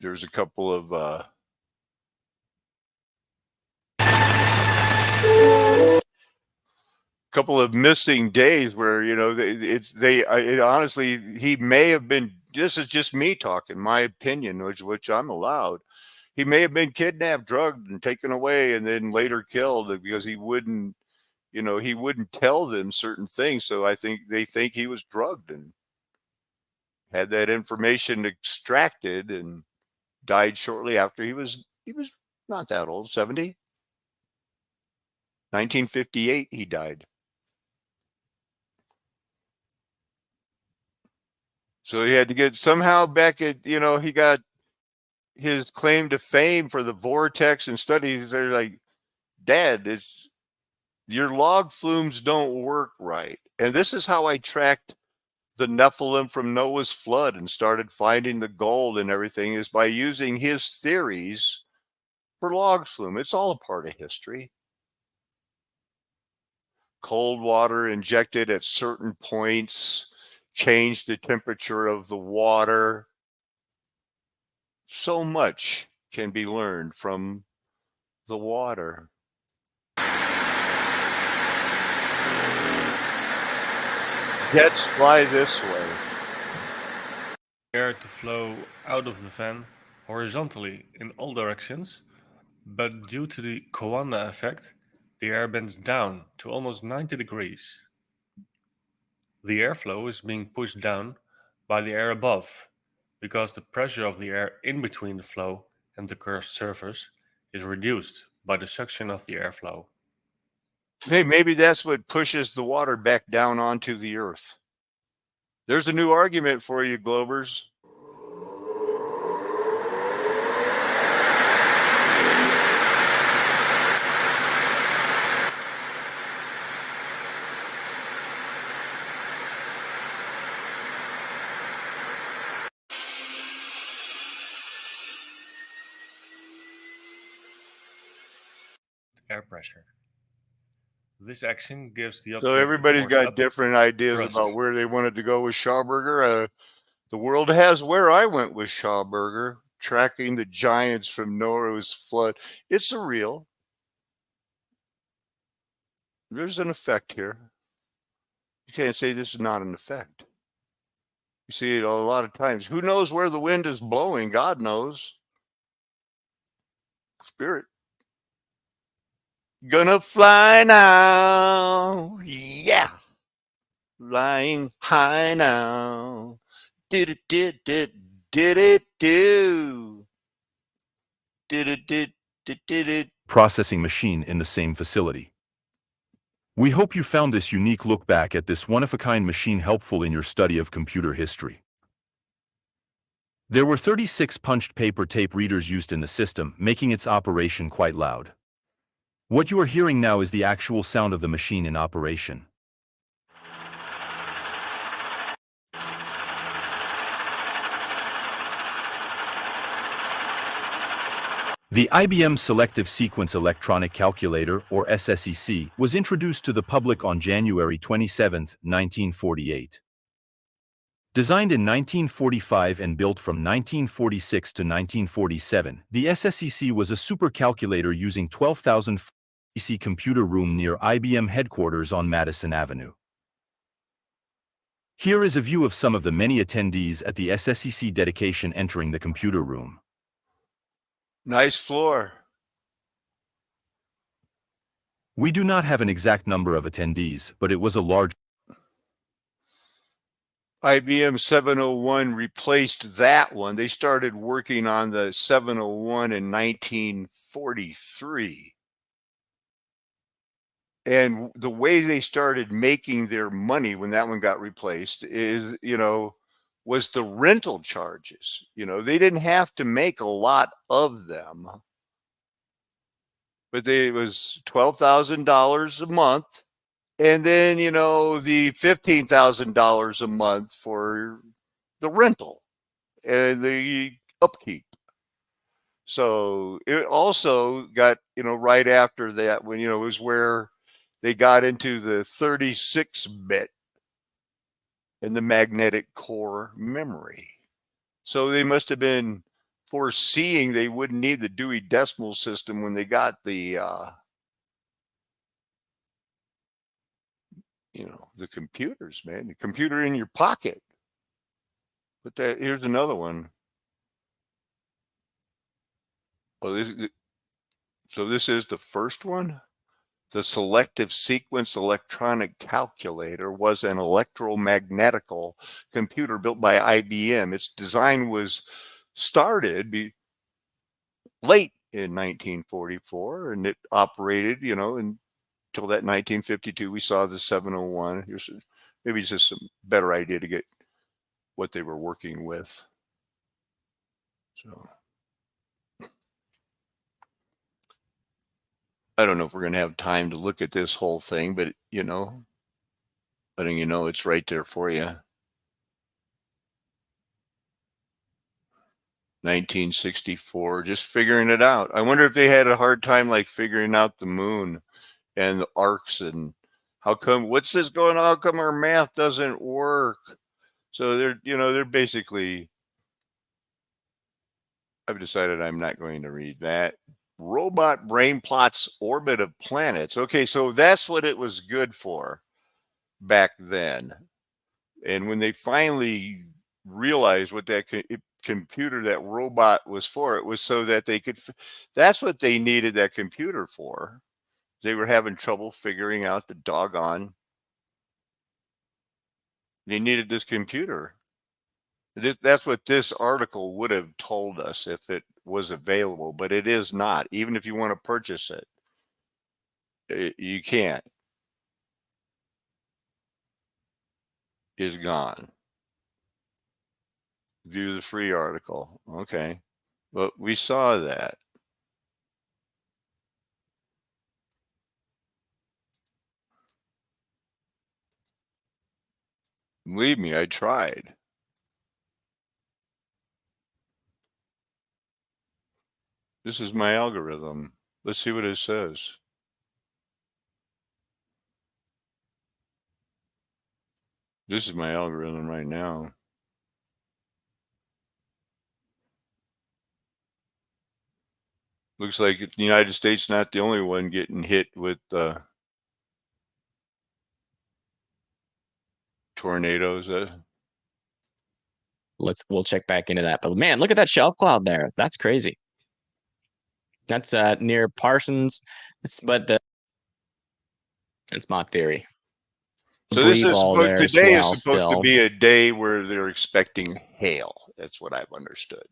Speaker 1: there's a couple of missing days where, you know, honestly, he may have been, this is just me talking, my opinion, which I'm allowed. He may have been kidnapped, drugged, and taken away, and then later killed because he wouldn't tell them certain things. So I think they think he was drugged and had that information extracted and died shortly after. He was not that old, 70. 1958 he died. So he had to get somehow back at, you know, he got his claim to fame for the vortex and studies. They're like, Dad, it's your log flumes don't work right. And this is how I tracked the Nephilim from Noah's flood and started finding the gold and everything, is by using his theories for log flume. It's all a part of history. Cold water injected at certain points changed the temperature of the water. So much can be learned from the water. Jets fly this way.
Speaker 5: Air to flow out of the fan horizontally in all directions, but due to the Coanda effect, the air bends down to almost 90 degrees. The airflow is being pushed down by the air above, because the pressure of the air in between the flow and the curved surface is reduced by the suction of the airflow.
Speaker 1: Hey, maybe that's what pushes the water back down onto the earth. There's a new argument for you, Globers.
Speaker 5: Air pressure. This action gives the
Speaker 1: So
Speaker 5: object
Speaker 1: everybody's
Speaker 5: force
Speaker 1: got
Speaker 5: up
Speaker 1: different ideas
Speaker 5: thrust.
Speaker 1: about where they wanted to go with Schauberger. The world has where I went with Schauberger, tracking the giants from Noah's flood. It's surreal. There's an effect here. You can't say this is not an effect. You see it a lot of times. Who knows where the wind is blowing? God knows. Spirit. Gonna fly now. Yeah. Flying high now. Did it do. Did it.
Speaker 6: Processing machine in the same facility. We hope you found this unique look back at this one-of-a-kind machine helpful in your study of computer history. There were 36 punched paper tape readers used in the system, making its operation quite loud. What you are hearing now is the actual sound of the machine in operation. The IBM Selective Sequence Electronic Calculator, or SSEC, was introduced to the public on January 27, 1948. Designed in 1945 and built from 1946 to 1947, the SSEC was a supercalculator using 12,000 SSEC computer room near IBM headquarters on Madison Avenue. Here is a view of some of the many attendees at the SSEC dedication entering the computer room.
Speaker 1: Nice floor.
Speaker 6: We do not have an exact number of attendees, but it was a large.
Speaker 1: IBM 701 replaced that one. They started working on the 701 in 1943. And the way they started making their money when that one got replaced is, was the rental charges. They didn't have to make a lot of them, but it was $12,000 a month. And then, the $15,000 a month for the rental and the upkeep. So it also got, right after that, when, it was where they got into the 36-bit and the magnetic core memory. So they must have been foreseeing they wouldn't need the Dewey Decimal System when they got the, the computers, man. The computer in your pocket. But here's another one. Oh, so this is the first one. The selective sequence electronic calculator was an electromagnetical computer built by IBM. Its design was started late in 1944, and it operated, until that 1952. We saw the 701. Here's maybe it's just some better idea to get what they were working with. So I don't know if we're going to have time to look at this whole thing, but, letting you know it's right there for you. 1964, just figuring it out. I wonder if they had a hard time like figuring out the moon and the arcs and what's this going on? How come our math doesn't work? So they're basically, I've decided I'm not going to read that. Robot brain plots orbit of planets. Okay, so that's what it was good for back then. And when they finally realized what that computer, that robot was for, it was so that they could, that's what they needed that computer for. They were having trouble figuring out the doggone, they needed this computer. That's what this article would have told us if it was available, but it is not. Even if you want to purchase it, you can't. Is gone. View the free article. Okay. Well, we saw that. Believe me, I tried. This is my algorithm. Let's see what it says. This is my algorithm right now. Looks like the United States not the only one getting hit with tornadoes.
Speaker 7: We'll check back into that. But man, look at that shelf cloud there. That's crazy. That's near Parsons. It's mock theory.
Speaker 1: So this is today is supposed
Speaker 7: still
Speaker 1: to be a day where they're expecting hail. That's what I've understood.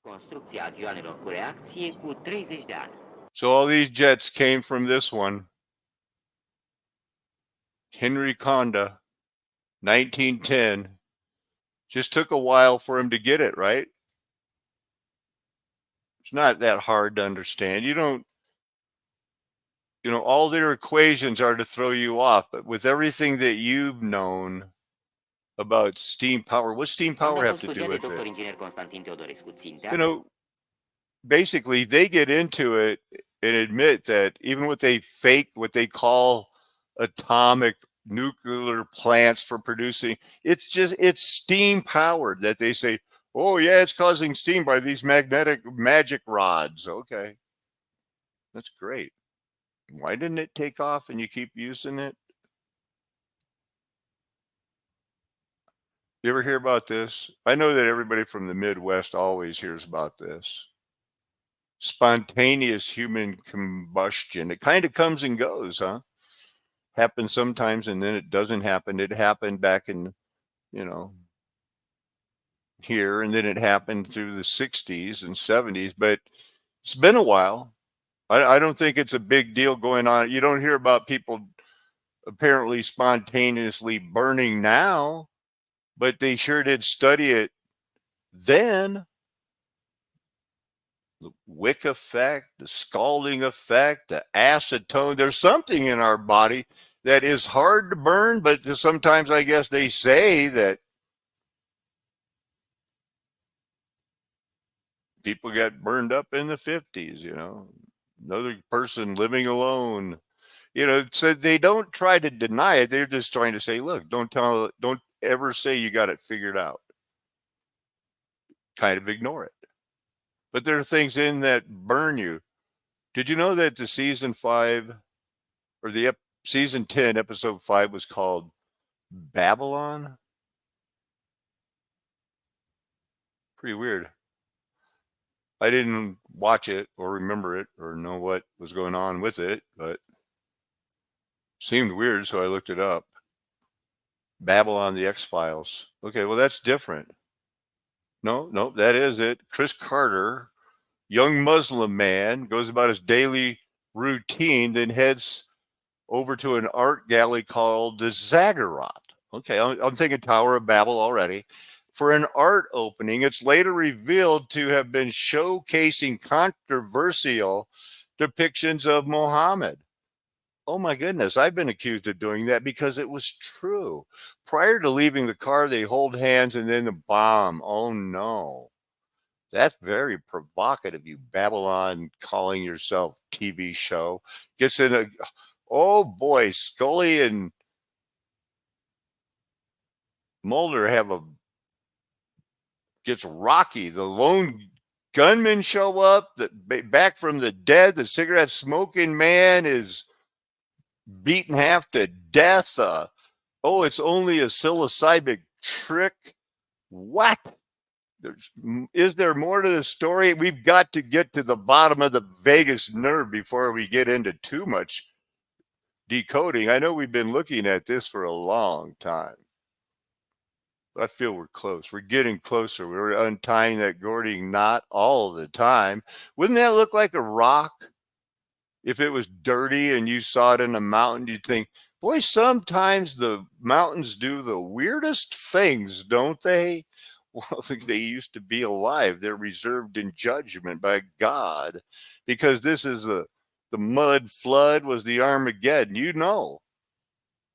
Speaker 8: Construcția avioanelor cu reacție cu 30 de ani.
Speaker 1: So all these jets came from this one. Henry Fonda, 1910. Just took a while for him to get it, right? It's not that hard to understand. All their equations are to throw you off, but with everything that you've known about steam power, what's steam power have to do with it? Basically they get into it and admit that even what they call atomic nuclear plants for producing, it's steam powered, that they say, oh yeah, it's causing steam by these magnetic magic rods. Okay, that's great. Why didn't it take off and you keep using it? You ever hear about this? I know that everybody from the Midwest always hears about this. Spontaneous human combustion. It kind of comes and goes, huh? Happens sometimes and then it doesn't happen. It happened back in, here, and then it happened through the 60s and 70s, but it's been a while. I don't think it's a big deal going on. You don't hear about people apparently spontaneously burning now, but they sure did study it then. The wick effect, the scalding effect, the acetone. There's something in our body that is hard to burn, but sometimes I guess they say that people got burned up in the 50s, another person living alone, so they don't try to deny it. They're just trying to say, look, don't ever say you got it figured out. Kind of ignore it. But there are things in that burn you. Did you know that the season 5 or the season 10, episode 5 was called Babylon? Pretty weird. I didn't watch it or remember it or know what was going on with it, but seemed weird, so I looked it up. Babylon, the X-Files. Okay, well, that's different. No, that is it. Chris Carter, young Muslim man, goes about his daily routine, then heads over to an art gallery called the Zaggerat. Okay, I'm thinking Tower of Babel already. For an art opening, it's later revealed to have been showcasing controversial depictions of Muhammad. Oh my goodness, I've been accused of doing that because it was true. Prior to leaving the car, they hold hands and then the bomb. Oh no. That's very provocative, you Babylon calling yourself TV show. Gets in a, oh boy, Scully and Mulder gets rocky. The lone gunmen show up, back from the dead. The cigarette smoking man is beaten half to death. It's only a psilocybin trick. What? Is there more to the story? We've got to get to the bottom of the vagus nerve before we get into too much decoding. I know we've been looking at this for a long time. I feel we're close. We're getting closer. We're untying that Gordian knot all the time. Wouldn't that look like a rock? If it was dirty and you saw it in a mountain, you'd think, boy, sometimes the mountains do the weirdest things, don't they? Well, they used to be alive. They're reserved in judgment by God because this is the mud flood was the Armageddon.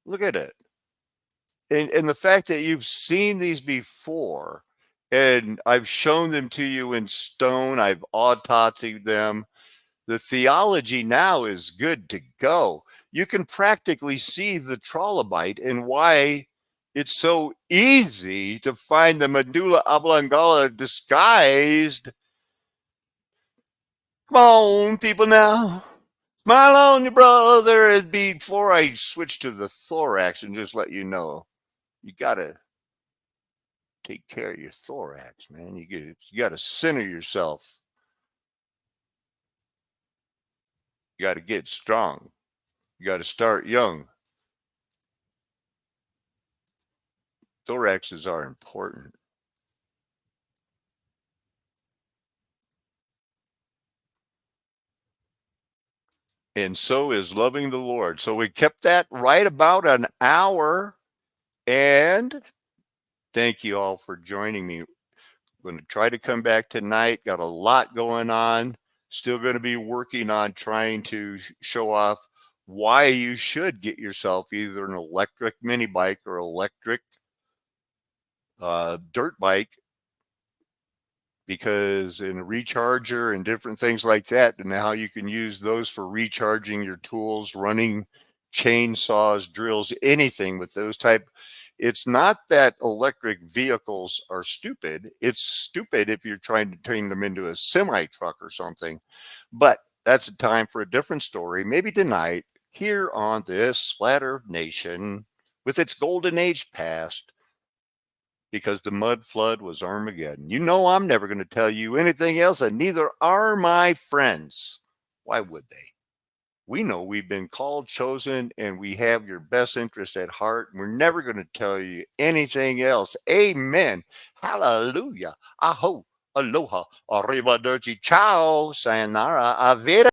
Speaker 1: Look at it. And the fact that you've seen these before and I've shown them to you in stone, I've autopsied them. The theology now is good to go. You can practically see the trilobite and why it's so easy to find the medulla oblongata disguised. Come on, people now. Smile on your brother. And before I switch to the thorax and just let you know, you got to take care of your thorax, man. You got to center yourself. You got to get strong. You got to start young. Thoraxes are important. And so is loving the Lord. So we kept that right about an hour. And thank you all for joining me. I'm going to try to come back tonight. Got a lot going on. Still going to be working on trying to show off why you should get yourself either an electric mini bike or electric dirt bike, because in a recharger and different things like that, and how you can use those for recharging your tools, running chainsaws, drills, anything with those type. It's not that electric vehicles are stupid. It's stupid if you're trying to turn them into a semi truck or something. But that's a time for a different story. Maybe tonight here on this Flat Earth Nation with its golden age past, because the mud flood was Armageddon. I'm never going to tell you anything else, and neither are my friends. Why would they? We know we've been called, chosen, and we have your best interest at heart. We're never going to tell you anything else. Amen. Hallelujah. Aho. Aloha. Arrivederci. Ciao. Sayonara. Avera.